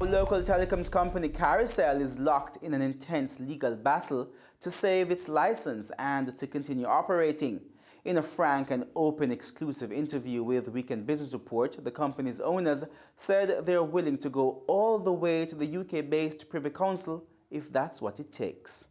Local telecoms company Caricel is locked in an intense legal battle to save its license and to continue operating. In a frank and open exclusive interview with Weekend Business Report, the company's owners said they're willing to go all the way to the UK-based Privy Council if that's what it takes.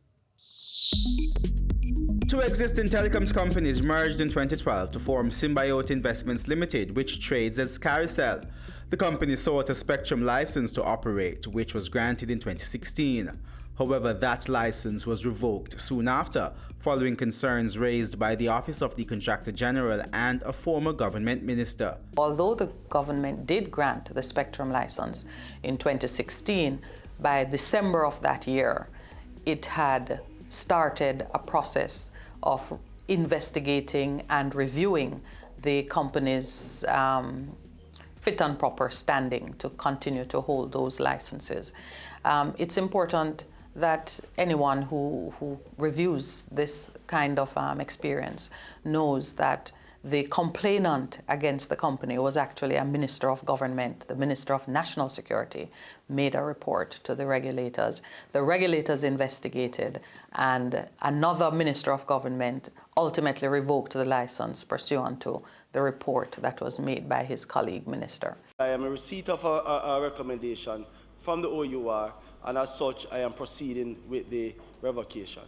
Two existing telecoms companies merged in 2012 to form Symbiote Investments Limited, which trades as Caricel. The company sought a spectrum license to operate, which was granted in 2016. However, that license was revoked soon after, following concerns raised by the Office of the Contractor General and a former government minister. Although the government did grant the spectrum license in 2016, by December of that year, it had started a process of investigating and reviewing the company's fit and proper standing to continue to hold those licenses. It's important that anyone who reviews this kind of experience knows that the complainant against the company was actually a minister of government. The Minister of National Security made a report to the regulators. The regulators investigated, and another minister of government ultimately revoked the license pursuant to the report that was made by his colleague minister. I am a receipt of a recommendation from the OUR, and as such, I am proceeding with the revocation.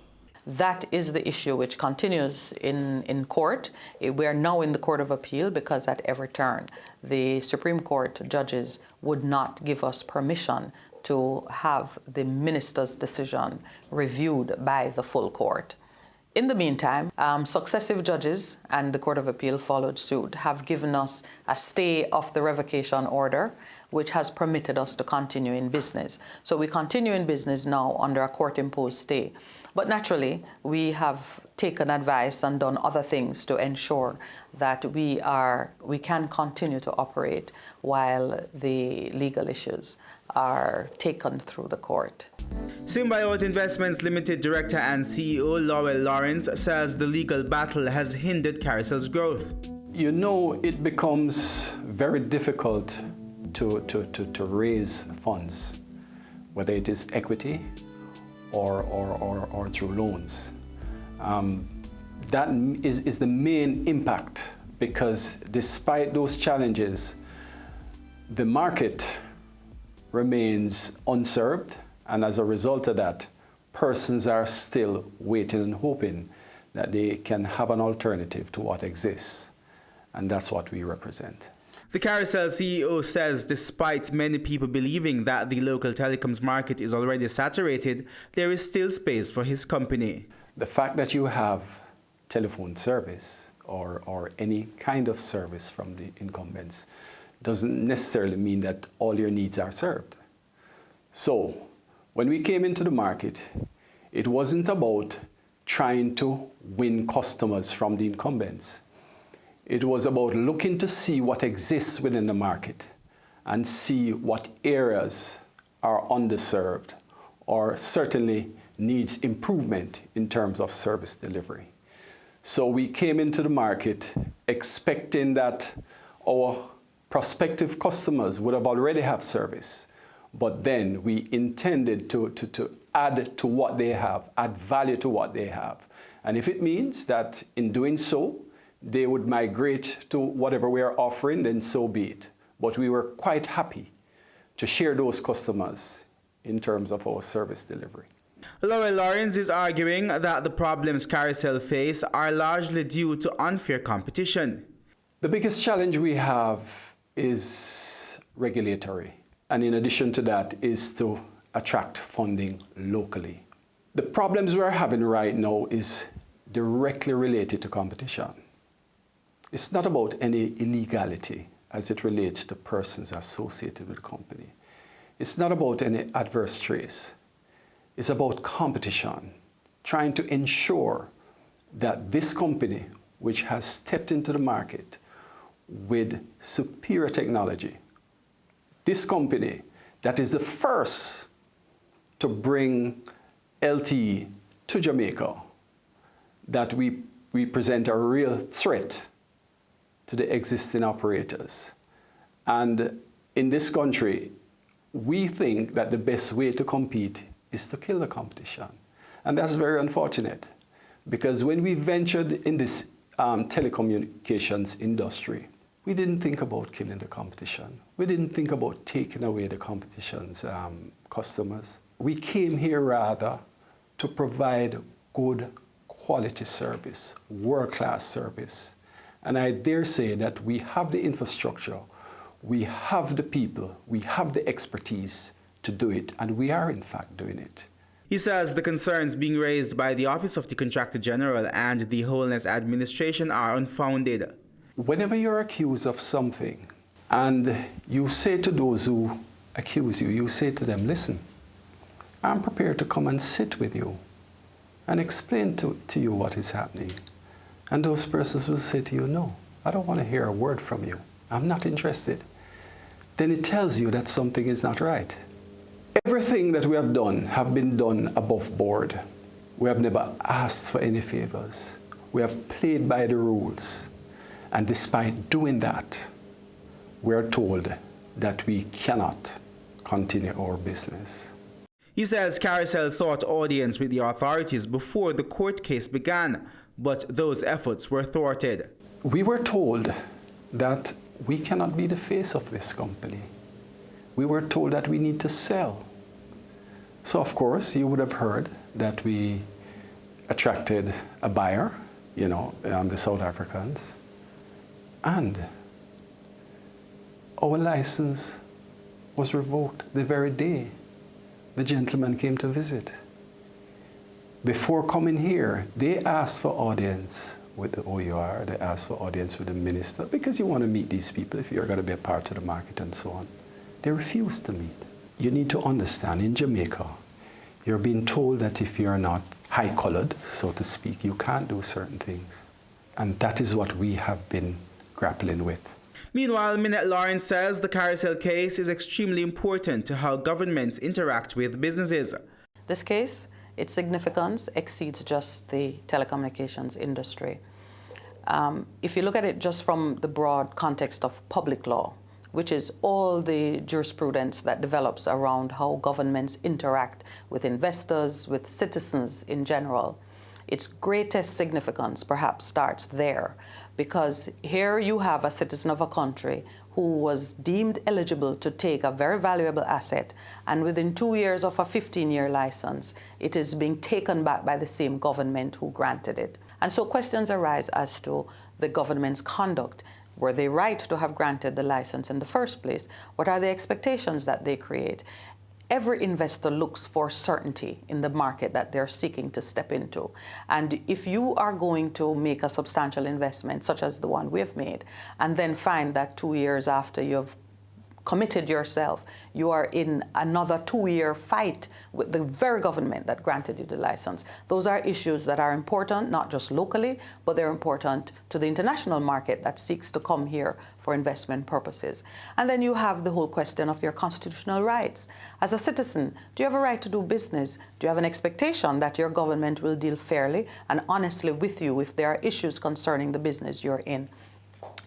That is the issue which continues in court. We are now in the Court of Appeal because at every turn, the Supreme Court judges would not give us permission to have the minister's decision reviewed by the full court. In the meantime, successive judges, and the Court of Appeal followed suit, have given us a stay of the revocation order, which has permitted us to continue in business. So we continue in business now under a court-imposed stay. But naturally, we have taken advice and done other things to ensure that we can continue to operate while the legal issues are taken through the court. Symbiote Investments Limited Director and CEO Laurel Lawrence says the legal battle has hindered Caricel's growth. You know, it becomes very difficult to raise funds, whether it is equity or through loans. That is the main impact, because despite those challenges, the market remains unserved, and as a result of that, persons are still waiting and hoping that they can have an alternative to what exists, and that's what we represent. The Caricel CEO says despite many people believing that the local telecoms market is already saturated, there is still space for his company. The fact that you have telephone service or any kind of service from the incumbents doesn't necessarily mean that all your needs are served. So when we came into the market, it wasn't about trying to win customers from the incumbents. It was about looking to see what exists within the market and see what areas are underserved or certainly needs improvement in terms of service delivery. So we came into the market expecting that our prospective customers would have already have service, but then we intended to add to what they have, add value to what they have. And if it means that in doing so, they would migrate to whatever we are offering, then so be it. But we were quite happy to share those customers in terms of our service delivery. Laurel Lawrence is arguing that the problems Caricel face are largely due to unfair competition. The biggest challenge we have is regulatory, and in addition to that is to attract funding locally. The problems we're having right now is directly related to competition. It's not about any illegality as it relates to persons associated with the company. It's not about any adverse trace. It's about competition, trying to ensure that this company, which has stepped into the market with superior technology, this company that is the first to bring LTE to Jamaica, that we present a real threat to the existing operators. And in this country, We think that the best way to compete is to kill the competition. And that's very unfortunate, because when we ventured in this telecommunications industry, we didn't think about killing the competition. We didn't think about taking away the competition's customers. We came here rather to provide good quality service, world-class service. And I dare say that we have the infrastructure, we have the people, we have the expertise to do it, and we are in fact doing it. He says the concerns being raised by the Office of the Contractor General and the Wholeness Administration are unfounded. Whenever you're accused of something and you say to those who accuse you, you say to them, listen, I'm prepared to come and sit with you and explain to you what is happening. And those persons will say to you, no, I don't want to hear a word from you. I'm not interested. Then it tells you that something is not right. Everything that we have been done above board. We have never asked for any favors. We have played by the rules. And despite doing that, we're told that we cannot continue our business. He says Caricel sought audience with the authorities before the court case began, but those efforts were thwarted. We were told that we cannot be the face of this company. We were told that we need to sell. So of course, you would have heard that we attracted a buyer, the South Africans, and our license was revoked the very day the gentleman came to visit. Before coming here, they asked for audience with the OUR, they asked for audience with the minister, because you want to meet these people if you're going to be a part of the market and so on. They refused to meet. You need to understand, in Jamaica, you're being told that if you're not high-colored, so to speak, you can't do certain things. And that is what we have been grappling with. Meanwhile, Minette Lawrence says the Caricel case is extremely important to how governments interact with businesses. This case, its significance exceeds just the telecommunications industry. If you look at it just from the broad context of public law, which is all the jurisprudence that develops around how governments interact with investors, with citizens in general, its greatest significance perhaps starts there, because here you have a citizen of a country who was deemed eligible to take a very valuable asset, and within 2 years of a 15-year license, it is being taken back by the same government who granted it. And so questions arise as to the government's conduct. Were they right to have granted the license in the first place? What are the expectations that they create? Every investor looks for certainty in the market that they're seeking to step into. And if you are going to make a substantial investment, such as the one we've made, and then find that 2 years after you've committed yourself, you are in another 2-year fight with the very government that granted you the license. Those are issues that are important, not just locally, but they're important to the international market that seeks to come here for investment purposes. And then you have the whole question of your constitutional rights. As a citizen, do you have a right to do business? Do you have an expectation that your government will deal fairly and honestly with you if there are issues concerning the business you're in?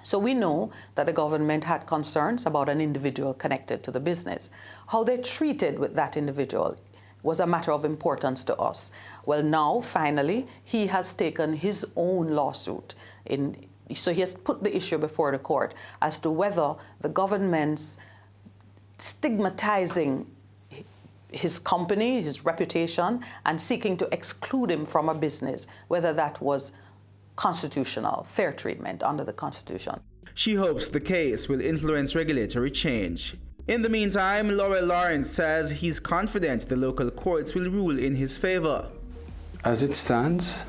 So we know that the government had concerns about an individual connected to the business. How they treated with that individual was a matter of importance to us. Well, now, finally, he has taken his own lawsuit. So he has put the issue before the court as to whether the government's stigmatizing his company, his reputation, and seeking to exclude him from a business, whether that was constitutional, fair treatment under the Constitution. She hopes the case will influence regulatory change. In the meantime, Laurel Lawrence says he's confident the local courts will rule in his favor. As it stands,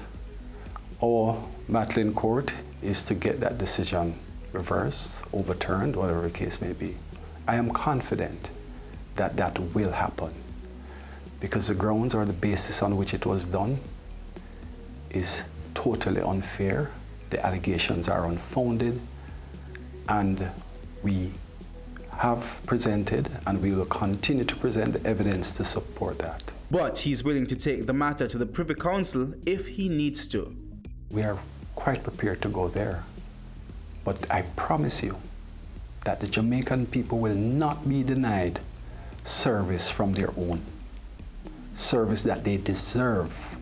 our Matlin court is to get that decision reversed, overturned, whatever the case may be. I am confident that that will happen, because the grounds or the basis on which it was done is totally unfair. The allegations are unfounded, and we have presented and we will continue to present the evidence to support that. But he's willing to take the matter to the Privy Council if he needs to. We are quite prepared to go there, but I promise you that the Jamaican people will not be denied service from their own, service that they deserve.